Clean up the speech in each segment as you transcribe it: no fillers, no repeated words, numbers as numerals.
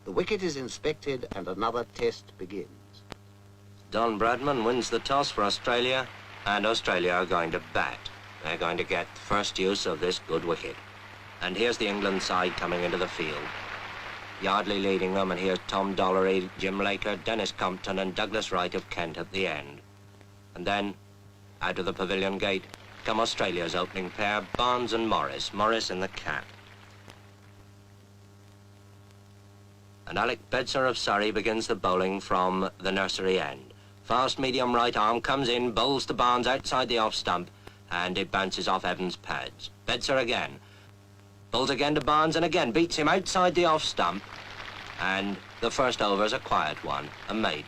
The wicket is inspected and another test begins. Don Bradman wins the toss for Australia, and Australia are going to bat. They're going to get first use of this good wicket. And here's the England side coming into the field. Yardley leading them, and here's Tom Dollery, Jim Laker, Dennis Compton and Douglas Wright of Kent at the end. And then, out of the pavilion gate, come Australia's opening pair, Barnes and Morris, Morris in the cap. And Alec Bedser of Surrey begins the bowling from the nursery end. Fast medium right arm comes in, bowls to Barnes outside the off stump, and it bounces off Evans' pads. Bedser again. Bowls again to Barnes and again beats him outside the off stump. And the first over's a quiet one, a maiden.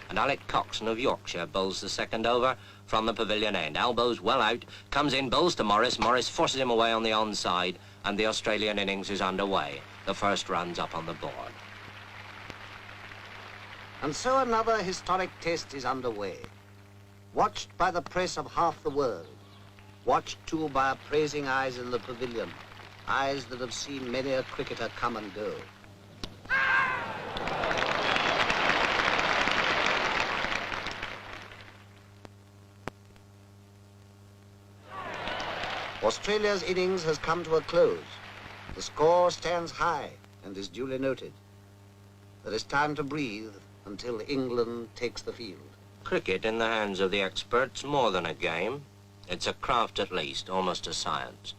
And Alec Coxon of Yorkshire bowls the second over from the pavilion end. Elbows well out, comes in, bowls to Morris. Morris forces him away on the onside, and the Australian innings is underway. The first run's up on the board. And so another historic test is underway. Watched by the press of half the world. Watched too by appraising eyes in the pavilion. Eyes that have seen many a cricketer come and go. Australia's innings has come to a close. The score stands high and is duly noted. There is time to breathe until England takes the field. Cricket in the hands of the experts, more than a game. It's a craft at least, almost a science.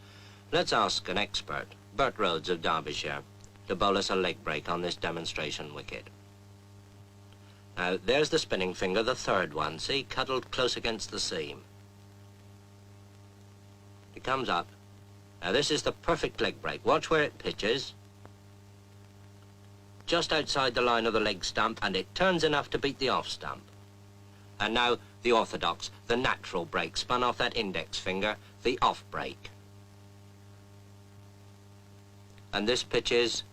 Let's ask an expert, Bert Rhodes of Derbyshire, to bowl us a leg break on this demonstration wicket. Now, there's the spinning finger, the third one, see, cuddled close against the seam. It comes up. Now, this is the perfect leg break. Watch where it pitches. Just outside the line of the leg stump, and it turns enough to beat the off stump. And now, the orthodox, the natural break, spun off that index finger, the off break. And this pitches,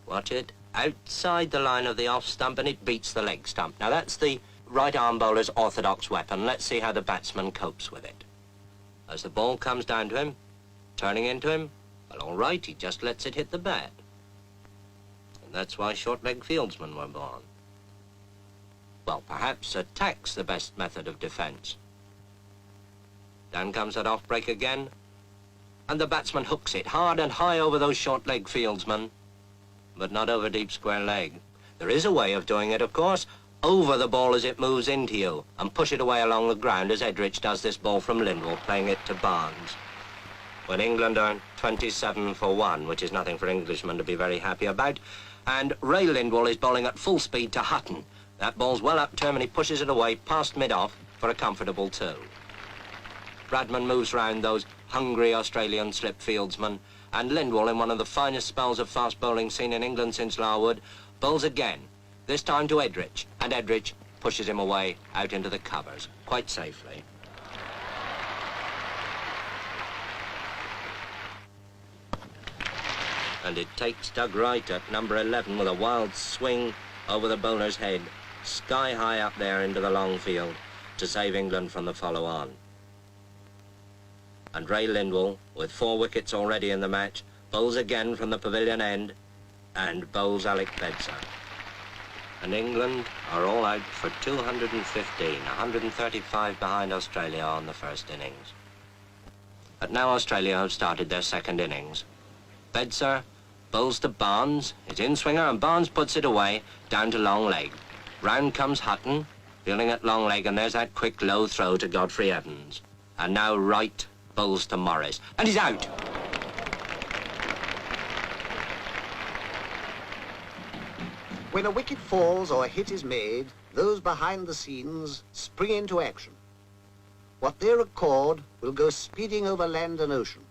watch it, outside the line of the off stump, and it beats the leg stump. Now that's the right arm bowler's orthodox weapon. Let's see how the batsman copes with it. As the ball comes down to him, turning into him, well, all right, he just lets it hit the bat. And that's why short-leg fieldsmen were born. Well, perhaps attack's the best method of defense. Down comes that off break again, and the batsman hooks it hard and high over those short-leg fieldsmen, but not over deep square leg. There is a way of doing it, of course, over the ball as it moves into you, and push it away along the ground as Edrich does this ball from Lindwall, playing it to Barnes. When England are 27 for 1, which is nothing for Englishmen to be very happy about, and Ray Lindwall is bowling at full speed to Hutton. That ball's well up to him, and he pushes it away past mid-off for a comfortable 2. Bradman moves round those hungry Australian slip fieldsmen, and Lindwall, in one of the finest spells of fast bowling seen in England since Larwood, bowls again, this time to Edrich, and Edrich pushes him away out into the covers, quite safely. And it takes Doug Wright at number 11 with a wild swing over the bowler's head, sky high up there into the long field, to save England from the follow-on. And Ray Lindwall, with 4 wickets already in the match, bowls again from the pavilion end, and bowls Alec Bedser. And England are all out for 215, 135 behind Australia on the first innings. But now Australia have started their second innings. Bedser bowls to Barnes, his in-swinger, and Barnes puts it away, down to long leg. Round comes Hutton, fielding at long leg, and there's that quick low throw to Godfrey Evans. And now Wright bowls to Morris, and he's out. When a wicket falls or a hit is made, those behind the scenes spring into action. What they record will go speeding over land and ocean.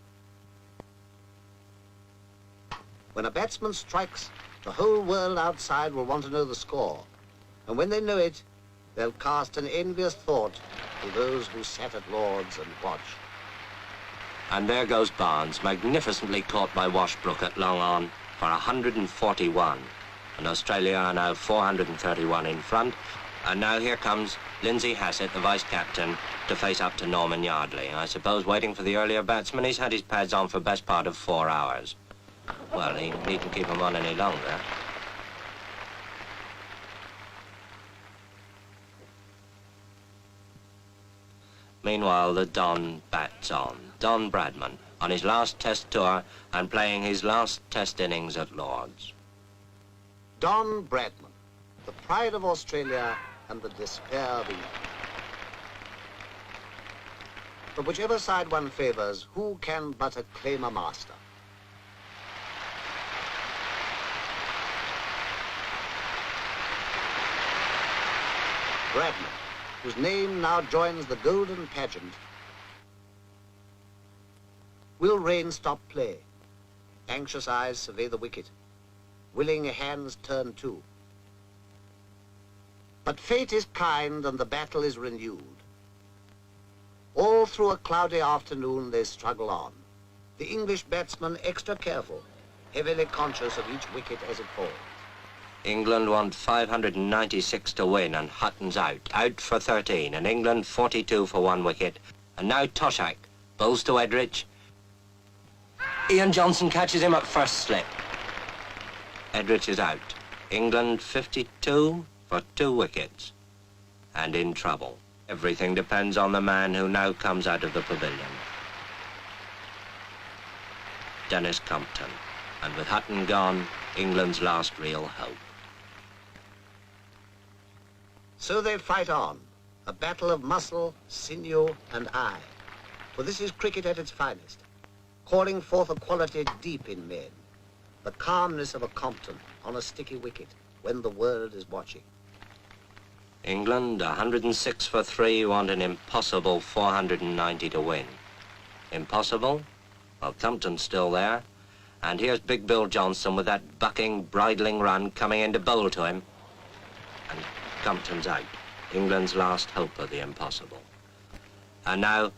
When a batsman strikes, the whole world outside will want to know the score. And when they know it, they'll cast an envious thought to those who sat at Lord's and watched. And there goes Barnes, magnificently caught by Washbrook at long on for 141. And Australia are now 431 in front. And now here comes Lindsay Hassett, the vice-captain, to face up to Norman Yardley. I suppose waiting for the earlier batsman, he's had his pads on for best part of 4 hours. Well, he needn't keep them on any longer. Meanwhile, the Don bats on. Don Bradman, on his last Test tour and playing his last Test innings at Lord's. Don Bradman, the pride of Australia and the despair of England. But whichever side one favours, who can but acclaim a master? Bradman, whose name now joins the golden pageant, will Rain stop play? Anxious eyes survey the wicket. Willing hands turn too. But fate is kind and the battle is renewed. All through a cloudy afternoon they struggle on. The English batsman extra careful, heavily conscious of each wicket as it falls. England want 596 to win and Hutton's out for 13, and England 42 for 1 wicket. And now Toshack bowls to Edrich. Ian Johnson catches him at first slip. Edrich is out. England 52 for 2 wickets. And in trouble. Everything depends on the man who now comes out of the pavilion. Dennis Compton. And with Hutton gone, England's last real hope. So they fight on, a battle of muscle, sinew, and eye. For this is cricket at its finest, calling forth a quality deep in men, the calmness of a Compton on a sticky wicket when the world is watching. England, 106 for 3, want an impossible 490 to win. Impossible? Well, Compton's still there. And here's Big Bill Johnson with that bucking, bridling run coming in to bowl to him. And Compton's out. England's last hope of the impossible. And now,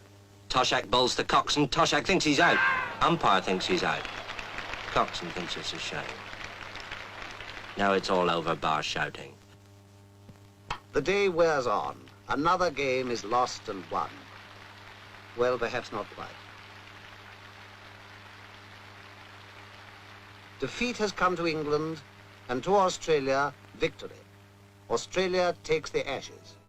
Toshack bowls to Coxon. Toshack thinks he's out. Umpire thinks he's out. Coxon thinks it's a shame. Now it's all over, bar shouting. The day wears on. Another game is lost and won. Well, perhaps not quite. Defeat has come to England, and to Australia, victory. Australia takes the Ashes.